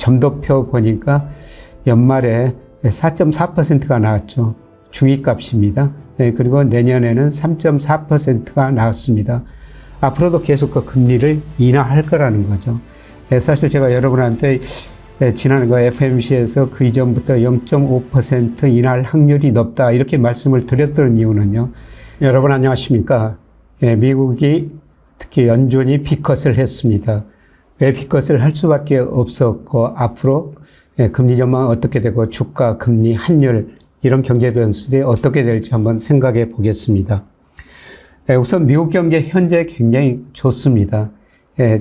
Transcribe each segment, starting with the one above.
점도표 보니까 연말에 4.4%가 나왔죠. 중위값입니다. 그리고 내년에는 3.4%가 나왔습니다. 앞으로도 계속 그 금리를 인하할 거라는 거죠. 사실 제가 여러분한테 지난 FOMC에서 그 이전부터 0.5% 인하할 확률이 높다 이렇게 말씀을 드렸던 이유는요. 여러분 안녕하십니까? 미국이 특히 연준이 빅컷을 했습니다. 왜 빅컷을 할 수밖에 없었고 앞으로 금리 전망은 어떻게 되고 주가, 금리, 환율 이런 경제 변수들이 어떻게 될지 한번 생각해 보겠습니다. 우선 미국 경제 현재 굉장히 좋습니다.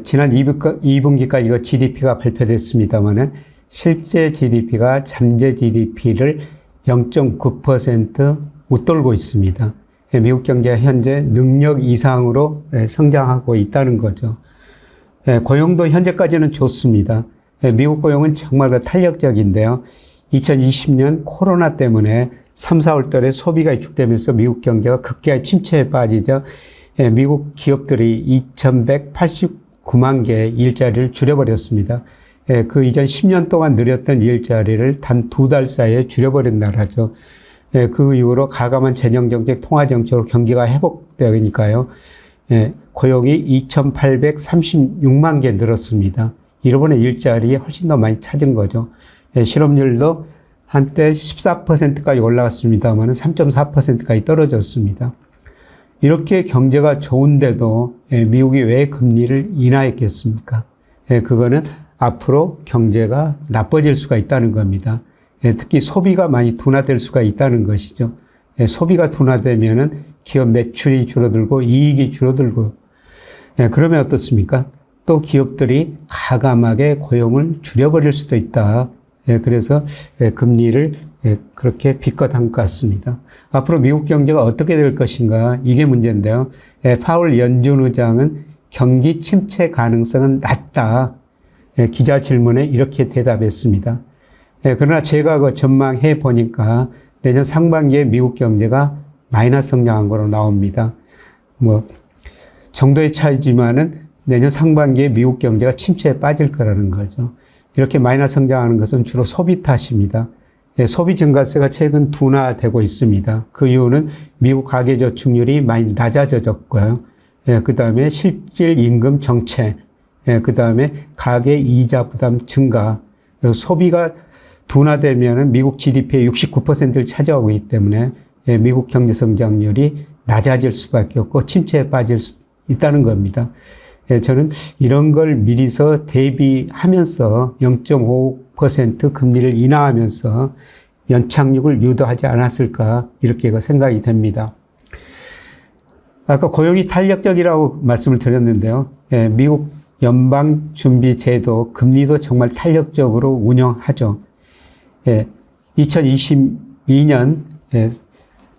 지난 2분기까지 이거 GDP가 발표됐습니다만은 실제 GDP가 잠재 GDP를 0.9% 웃돌고 있습니다. 미국 경제가 현재 능력 이상으로 성장하고 있다는 거죠. 고용도 현재까지는 좋습니다. 미국 고용은 정말 탄력적인데요. 2020년 코로나 때문에 3, 4월 달에 소비가 위축되면서 미국 경제가 극기의 침체에 빠지죠. 미국 기업들이 2,189만 개의 일자리를 줄여버렸습니다. 그 이전 10년 동안 늘렸던 일자리를 단 2달 사이에 줄여버린 나라죠. 그 이후로 가감한 재정정책, 통화정책으로 경기가 회복되니까요. 고용이 2,836만 개 늘었습니다. 이번에 일자리에 훨씬 더 많이 찾은 거죠. 실업률도 한때 14%까지 올라갔습니다만 3.4%까지 떨어졌습니다. 이렇게 경제가 좋은데도 미국이 왜 금리를 인하했겠습니까? 그거는 앞으로 경제가 나빠질 수가 있다는 겁니다. 특히 소비가 많이 둔화될 수가 있다는 것이죠. 소비가 둔화되면은 기업 매출이 줄어들고 이익이 줄어들고 그러면 어떻습니까? 또 기업들이 가감하게 고용을 줄여버릴 수도 있다. 그래서 금리를 그렇게 빗껏한 것 같습니다. 앞으로 미국 경제가 어떻게 될 것인가 이게 문제인데요. 파월 연준 의장은 경기 침체 가능성은 낮다. 기자 질문에 이렇게 대답했습니다. 그러나 제가 전망해 보니까 내년 상반기에 미국 경제가 마이너스 성장한 거로 나옵니다. 정도의 차이지만은 내년 상반기에 미국 경제가 침체에 빠질 거라는 거죠. 이렇게 마이너스 성장하는 것은 주로 소비 탓입니다. 소비 증가세가 최근 둔화되고 있습니다. 그 이유는 미국 가계저축률이 많이 낮아졌고요. 그 다음에 실질 임금 정책, 그 다음에 가계 이자 부담 증가, 소비가 둔화되면 미국 GDP의 69%를 차지하고 있기 때문에 미국 경제 성장률이 낮아질 수밖에 없고 침체에 빠질 수 있다는 겁니다. 저는 이런 걸 미리서 대비하면서 0.5% 금리를 인하하면서 연착륙을 유도하지 않았을까 이렇게 생각이 됩니다. 아까 고용이 탄력적이라고 말씀을 드렸는데요. 미국 연방준비제도 금리도 정말 탄력적으로 운영하죠. 2022년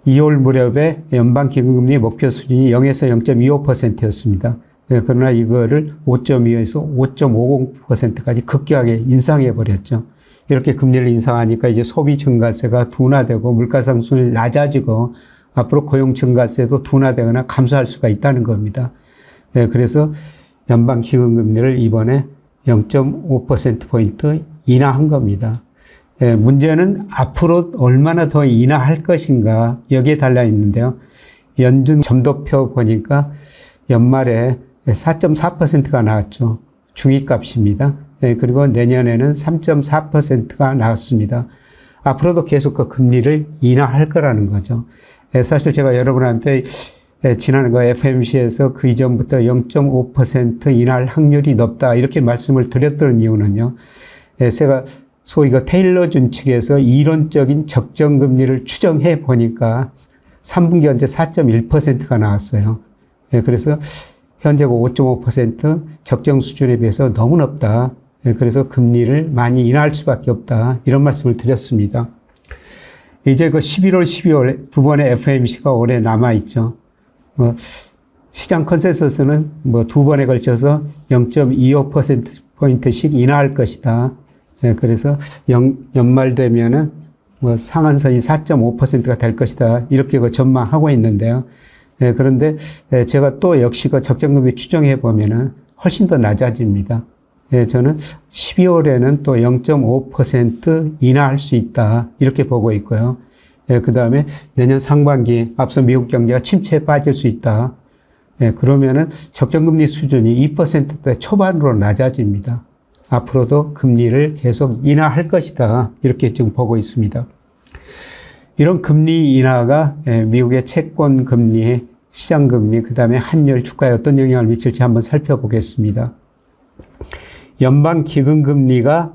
2월 무렵에 연방기금리 목표 수준이 0에서 0.25%였습니다. 그러나 이거를 5.25에서 5.50%까지 급격하게 인상해 버렸죠. 이렇게 금리를 인상하니까 이제 소비 증가세가 둔화되고 물가상승률이 낮아지고 앞으로 고용 증가세도 둔화되거나 감소할 수가 있다는 겁니다. 그래서 연방기금금리를 이번에 0.5%포인트 인하한 겁니다. 문제는 앞으로 얼마나 더 인하할 것인가 여기에 달려 있는데요. 연준 점도표 보니까 연말에 4.4%가 나왔죠. 중위값입니다. 그리고 내년에는 3.4%가 나왔습니다. 앞으로도 계속 그 금리를 인하할 거라는 거죠. 사실 제가 여러분한테 지난 FOMC에서 그 이전부터 0.5% 인하할 확률이 높다 이렇게 말씀을 드렸던 이유는요. 제가 소위 테일러 준 측에서 이론적인 적정금리를 추정해 보니까 3분기 현재 4.1%가 나왔어요. 그래서 현재 5.5% 적정 수준에 비해서 너무 높다. 그래서 금리를 많이 인하할 수밖에 없다. 이런 말씀을 드렸습니다. 이제 11월, 12월 두 번의 FOMC가 올해 남아있죠. 시장 컨센서스는 두 번에 걸쳐서 0.25%포인트씩 인하할 것이다. 그래서 연말 되면은 상한선이 4.5%가 될 것이다. 이렇게 전망하고 있는데요. 그런데 제가 또 역시 적정금리 추정해 보면은 훨씬 더 낮아집니다. 저는 12월에는 또 0.5% 인하할 수 있다. 이렇게 보고 있고요. 그 다음에 내년 상반기 앞서 미국 경제가 침체에 빠질 수 있다. 그러면은 적정금리 수준이 2%대 초반으로 낮아집니다. 앞으로도 금리를 계속 인하할 것이다. 이렇게 지금 보고 있습니다. 이런 금리 인하가 미국의 채권 금리, 시장 금리, 그 다음에 환율 주가에 어떤 영향을 미칠지 한번 살펴보겠습니다. 연방 기금 금리가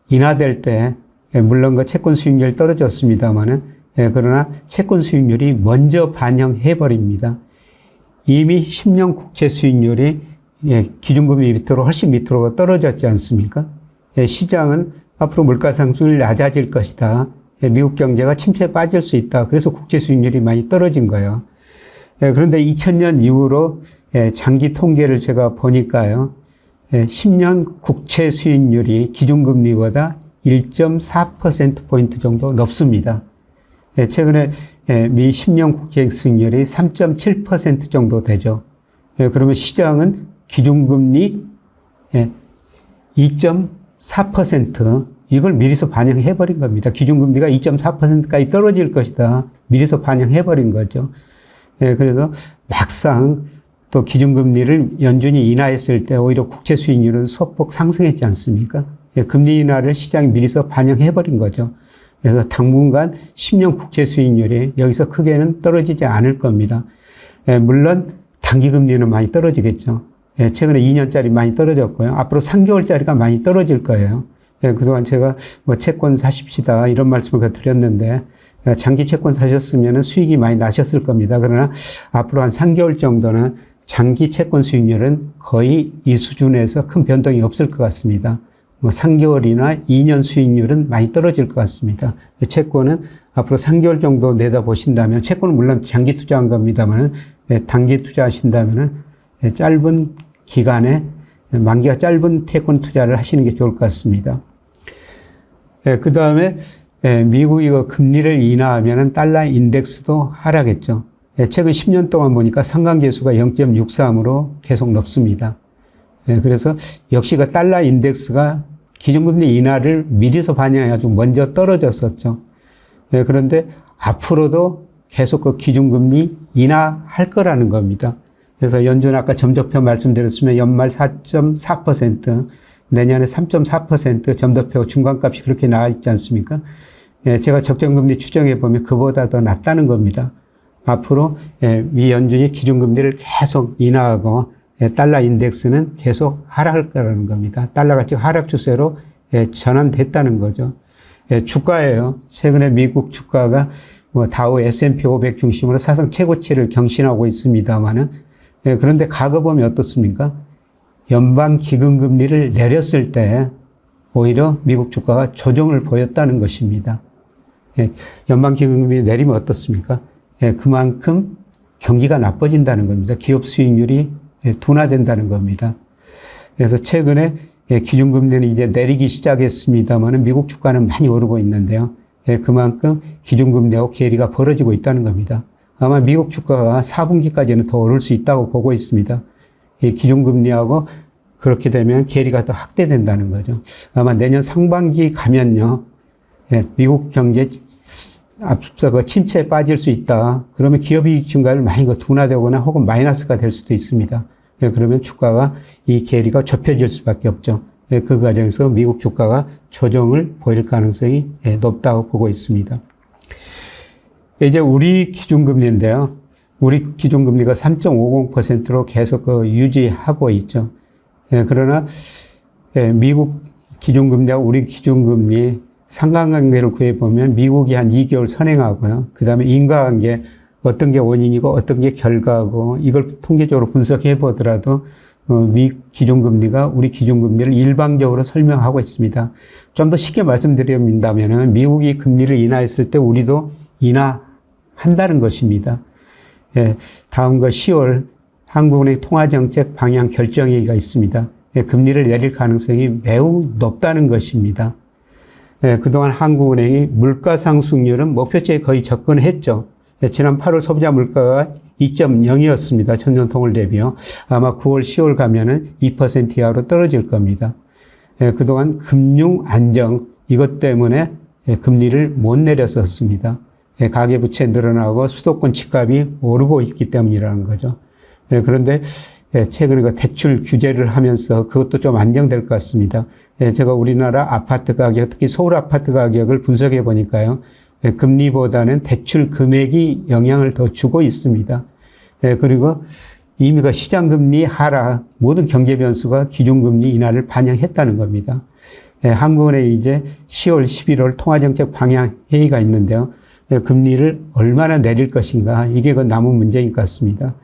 인하될 때 물론 그 채권 수익률이 떨어졌습니다만은 그러나 채권 수익률이 먼저 반영해 버립니다. 이미 10년 국채 수익률이 기준금리 밑으로 훨씬 밑으로 떨어졌지 않습니까? 시장은 앞으로 물가 상승률이 낮아질 것이다. 미국 경제가 침체에 빠질 수 있다. 그래서 국채 수익률이 많이 떨어진 거예요. 그런데 2000년 이후로 장기 통계를 제가 보니까요. 10년 국채 수익률이 기준금리보다 1.4%포인트 정도 높습니다. 최근에 미 10년 국채 수익률이 3.7% 정도 되죠. 그러면 시장은 기준금리 2.4% 이걸 미리서 반영해버린 겁니다. 기준금리가 2.4%까지 떨어질 것이다. 미리서 반영해버린 거죠. 그래서 막상 또 기준금리를 연준이 인하했을 때 오히려 국채 수익률은 소폭 상승했지 않습니까? 금리 인하를 시장이 미리서 반영해버린 거죠. 그래서 당분간 10년 국채 수익률이 여기서 크게는 떨어지지 않을 겁니다. 물론 단기금리는 많이 떨어지겠죠. 최근에 2년짜리 많이 떨어졌고요. 앞으로 3개월짜리가 많이 떨어질 거예요. 그동안 제가 채권 사십시다 이런 말씀을 드렸는데 장기 채권 사셨으면 수익이 많이 나셨을 겁니다. 그러나 앞으로 한 3개월 정도는 장기 채권 수익률은 거의 이 수준에서 큰 변동이 없을 것 같습니다. 3개월이나 2년 수익률은 많이 떨어질 것 같습니다. 채권은 앞으로 3개월 정도 내다보신다면, 채권은 물론 장기 투자한 겁니다만, 단기 투자하신다면 짧은 기간에 만기가 짧은 채권 투자를 하시는 게 좋을 것 같습니다. 그 다음에 미국이 금리를 인하하면 달러 인덱스도 하락했죠. 최근 10년 동안 보니까 상관계수가 0.63으로 계속 높습니다. 그래서 역시 그 달러 인덱스가 기준금리 인하를 미리서 반영해가지고 먼저 떨어졌었죠. 그런데 앞으로도 계속 그 기준금리 인하할 거라는 겁니다. 그래서 연준 아까 점도표 말씀드렸으면 연말 4.4%, 내년에 3.4% 점도표 중간값이 그렇게 나와 있지 않습니까? 제가 적정금리 추정해 보면 그보다 더 낮다는 겁니다. 앞으로 미 연준이 기준금리를 계속 인하하고 달러 인덱스는 계속 하락할 거라는 겁니다. 달러가 지금 하락 추세로 전환됐다는 거죠. 주가예요. 최근에 미국 주가가 다우 S&P 500 중심으로 사상 최고치를 경신하고 있습니다만은 그런데 과거 보면 어떻습니까? 연방 기금금리를 내렸을 때 오히려 미국 주가가 조정을 보였다는 것입니다. 연방 기금금리 내리면 어떻습니까? 그만큼 경기가 나빠진다는 겁니다. 기업 수익률이 둔화된다는 겁니다. 그래서 최근에 기준금리는 이제 내리기 시작했습니다만 미국 주가는 많이 오르고 있는데요. 그만큼 기준금리하고 괴리가 벌어지고 있다는 겁니다. 아마 미국 주가가 4분기까지는 더 오를 수 있다고 보고 있습니다. 이 기준금리하고 그렇게 되면 괴리가 더 확대된다는 거죠. 아마 내년 상반기 가면요. 미국 경제 앞서 침체에 빠질 수 있다. 그러면 기업이익 증가율 많이 둔화되거나 혹은 마이너스가 될 수도 있습니다. 그러면 주가가 이 괴리가 좁혀질 수밖에 없죠. 그 과정에서 미국 주가가 조정을 보일 가능성이 높다고 보고 있습니다. 이제 우리 기준금리인데요. 우리 기준금리가 3.50%로 계속 유지하고 있죠. 그러나 미국 기준금리와 우리 기준금리 상관관계를 구해보면 미국이 한 2개월 선행하고요. 그 다음에 인과관계 어떤 게 원인이고 어떤 게 결과고 이걸 통계적으로 분석해 보더라도 미 기준금리가 우리 기준금리를 일방적으로 설명하고 있습니다. 좀 더 쉽게 말씀드린다면 미국이 금리를 인하했을 때 우리도 인하한다는 것입니다. 다음과 10월 한국은행 통화정책 방향 결정회의가 있습니다. 금리를 내릴 가능성이 매우 높다는 것입니다. 그동안 한국은행이 물가 상승률은 목표치에 거의 접근했죠. 지난 8월 소비자 물가가 2.0이었습니다. 전년통을 대비요. 아마 9월, 10월 가면은 2% 이하로 떨어질 겁니다. 그동안 금융 안정, 이것 때문에 금리를 못 내렸었습니다. 가계부채 늘어나고 수도권 집값이 오르고 있기 때문이라는 거죠. 그런데 최근에 그 대출 규제를 하면서 그것도 좀 안정될 것 같습니다. 제가 우리나라 아파트 가격, 특히 서울 아파트 가격을 분석해 보니까요. 금리보다는 대출 금액이 영향을 더 주고 있습니다. 그리고 이미 그 시장금리 하락, 모든 경제 변수가 기준금리 인하를 반영했다는 겁니다. 한국은행이 이제 10월, 11월 통화정책 방향 회의가 있는데요. 금리를 얼마나 내릴 것인가, 이게 그 남은 문제인 것 같습니다.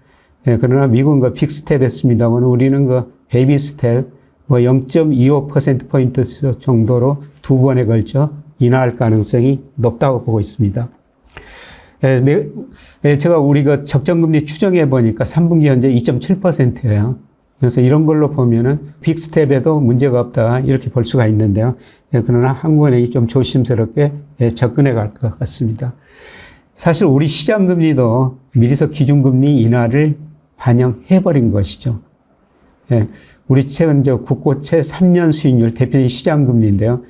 그러나 미국은 그 빅스텝 했습니다만 우리는 그 베이비 스텝, 0.25%포인트 정도로 두 번에 걸쳐 인하할 가능성이 높다고 보고 있습니다. 제가 우리 그 적정금리 추정해 보니까 3분기 현재 2.7%예요. 그래서 이런 걸로 보면은 빅스텝에도 문제가 없다, 이렇게 볼 수가 있는데요. 그러나 한국은행이 좀 조심스럽게 접근해 갈 것 같습니다. 사실 우리 시장금리도 미리서 기준금리 인하를 반영해버린 것이죠. 우리 최근 국고채 3년 수익률 대표적인 시장금리인데요.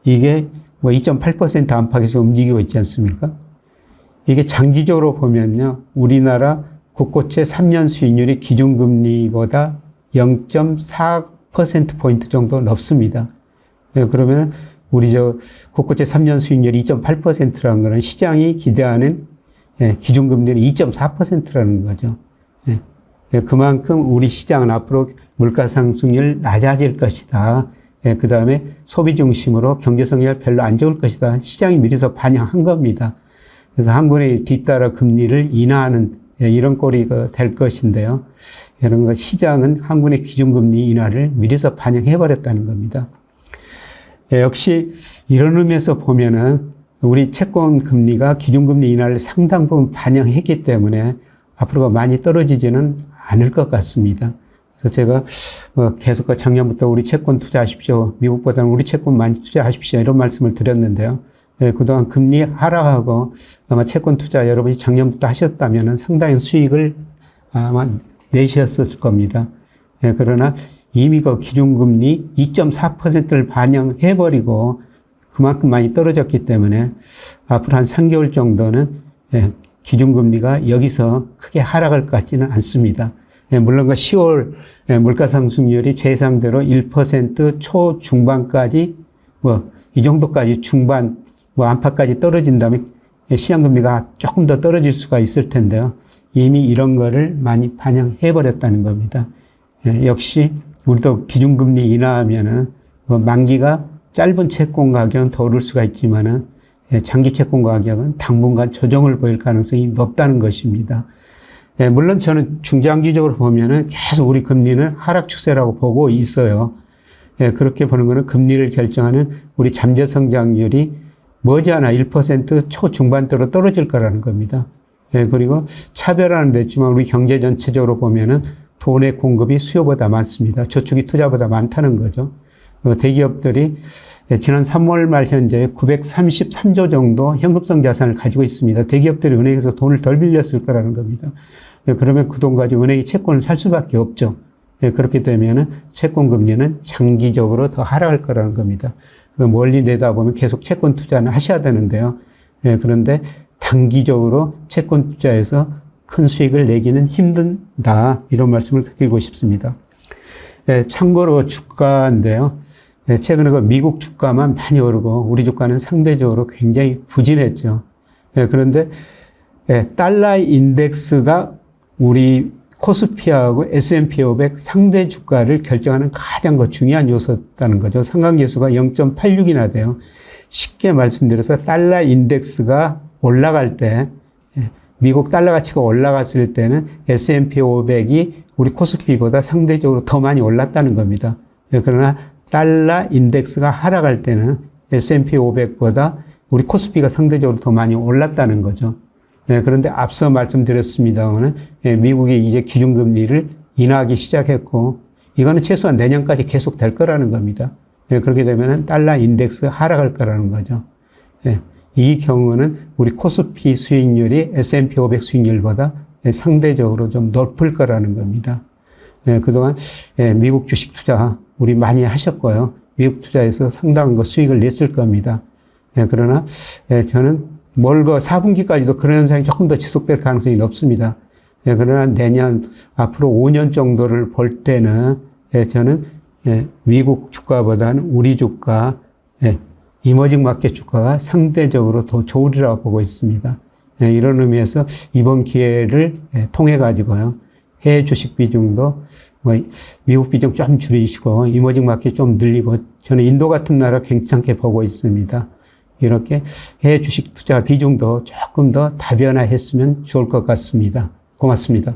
이게 2.8% 안팎에서 움직이고 있지 않습니까? 이게 장기적으로 보면요. 우리나라 국고채 3년 수익률이 기준금리보다 0.4%포인트 정도 높습니다. 그러면 우리 국고채 3년 수익률이 2.8%라는 것은 시장이 기대하는 기준금리는 2.4%라는 거죠. 그만큼 우리 시장은 앞으로 물가상승률 낮아질 것이다. 그 다음에 소비 중심으로 경제 성장이 별로 안 좋을 것이다. 시장이 미리서 반영한 겁니다. 그래서 한국은행이 뒤따라 금리를 인하하는 이런 꼴이 될 것인데요. 이런 거 시장은 한국은행 기준금리 인하를 미리서 반영해버렸다는 겁니다. 역시 이런 의미에서 보면은 우리 채권 금리가 기준금리 인하를 상당 부분 반영했기 때문에 앞으로 많이 떨어지지는 않을 것 같습니다. 그래서 제가 계속 작년부터 우리 채권 투자하십시오. 미국보다는 우리 채권 많이 투자하십시오. 이런 말씀을 드렸는데요. 그동안 금리 하락하고 아마 채권 투자 여러분이 작년부터 하셨다면 상당히 수익을 아마 내셨을 겁니다. 그러나 이미 그 기준금리 2.4%를 반영해버리고 그만큼 많이 떨어졌기 때문에 앞으로 한 3개월 정도는 기준금리가 여기서 크게 하락할 것 같지는 않습니다. 물론 그 10월 물가상승률이 예상대로 1% 초중반까지 이 정도까지 중반 안팎까지 떨어진다면 시장금리가 조금 더 떨어질 수가 있을 텐데요. 이미 이런 거를 많이 반영해버렸다는 겁니다. 역시 우리도 기준금리 인하하면은 만기가 짧은 채권 가격은 더 오를 수가 있지만은 장기 채권 가격은 당분간 조정을 보일 가능성이 높다는 것입니다. 물론 저는 중장기적으로 보면은 계속 우리 금리는 하락 추세라고 보고 있어요. 그렇게 보는 거는 금리를 결정하는 우리 잠재 성장률이 머지않아 1% 초중반대로 떨어질 거라는 겁니다. 그리고 차별화는 됐지만 우리 경제 전체적으로 보면은 돈의 공급이 수요보다 많습니다. 저축이 투자보다 많다는 거죠. 대기업들이 지난 3월 말 현재 933조 정도 현금성 자산을 가지고 있습니다. 대기업들이 은행에서 돈을 덜 빌렸을 거라는 겁니다. 그러면 그 돈 가지고 은행이 채권을 살 수밖에 없죠. 그렇게 되면은 채권 금리는 장기적으로 더 하락할 거라는 겁니다. 멀리 내다보면 계속 채권 투자는 하셔야 되는데요. 그런데 단기적으로 채권 투자에서 큰 수익을 내기는 힘든다. 이런 말씀을 드리고 싶습니다. 참고로 주가인데요. 최근에 그 미국 주가만 많이 오르고 우리 주가는 상대적으로 굉장히 부진했죠. 그런데 달러 인덱스가 우리 코스피하고 S&P 500 상대 주가를 결정하는 가장 중요한 요소였다는 거죠. 상관계수가 0.86이나 돼요. 쉽게 말씀드려서 달러 인덱스가 올라갈 때 미국 달러 가치가 올라갔을 때는 S&P 500이 우리 코스피보다 상대적으로 더 많이 올랐다는 겁니다. 그러나 달러 인덱스가 하락할 때는 S&P 500보다 우리 코스피가 상대적으로 더 많이 올랐다는 거죠. 그런데 앞서 말씀드렸습니다만 미국이 이제 기준금리를 인하하기 시작했고 이거는 최소한 내년까지 계속 될 거라는 겁니다. 그렇게 되면 달러 인덱스 하락할 거라는 거죠. 이 경우는 우리 코스피 수익률이 S&P 500 수익률보다 상대적으로 좀 높을 거라는 겁니다. 그동안 미국 주식 투자 우리 많이 하셨고요. 미국 투자에서 상당한 수익을 냈을 겁니다. 그러나 저는 멀거 4분기까지도 그런 현상이 조금 더 지속될 가능성이 높습니다. 그러나 내년 앞으로 5년 정도를 볼 때는 저는 미국 주가보다는 우리 주가, 이머징 마켓 주가가 상대적으로 더 좋으리라고 보고 있습니다. 이런 의미에서 이번 기회를 통해 가지고요. 해외 주식 비중도 미국 비중 좀 줄이시고 이머징 마켓 좀 늘리고 저는 인도 같은 나라 괜찮게 보고 있습니다. 이렇게 해외 주식 투자 비중도 조금 더 다변화했으면 좋을 것 같습니다. 고맙습니다.